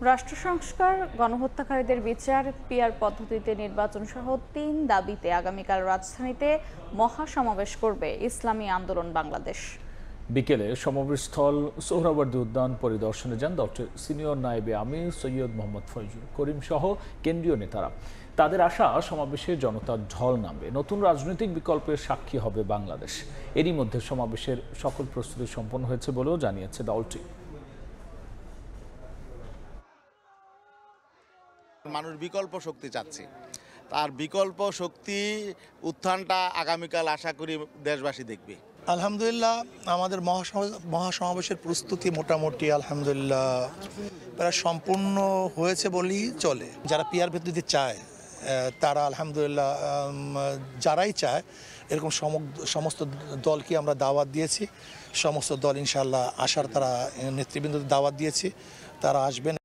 রাষ্ট্র সংস্কার, গণহত্যাকারীদের বিচার, পিআর পদ্ধতিতে নির্বাচন সহ ৩ দাবিতে আগামীকাল রাজধানীতে মহাসমাবেশ করবে ইসলামী আন্দোলন বাংলাদেশ। বিকেলে সমাবেশস্থল সোহরাওয়ার্দী উদ্যান পরিদর্শনে যান দলের সিনিয়র নায়েবে আমির সৈয়দ মোহাম্মদ ফয়জুল করিম সহ কেন্দ্রীয় নেতারা। তাদের আশা, সমাবেশে জনতার ঢল নামবে, নতুন রাজনৈতিক বিকল্পের সাক্ষী হবে বাংলাদেশ। এরই মধ্যে সমাবেশের সকল প্রস্তুতি সম্পন্ন হয়েছে বলেও জানিয়েছে দলটি। মানুষ বিকল্প শক্তি চাচ্ছে, তার বিকল্প শক্তি উত্থানটা আগামীকাল আশা করি দেশবাসী দেখবে। আলহামদুলিল্লাহ, আমাদের মহাসমাবেশের প্রস্তুতি মোটামুটি আলহামদুলিল্লাহ প্রায় সম্পূর্ণ হয়েছে বলেই চলে। যারা পিআর পদ্ধতি চায় তারা আলহামদুলিল্লাহ, যারাই চায় এরকম সমস্ত দলকে আমরা দাওয়াত দিয়েছি। সমস্ত দল ইনশাআল্লাহ আসার তারা নেতৃবৃন্দদের দাওয়াত দিয়েছি, তারা আসবেন।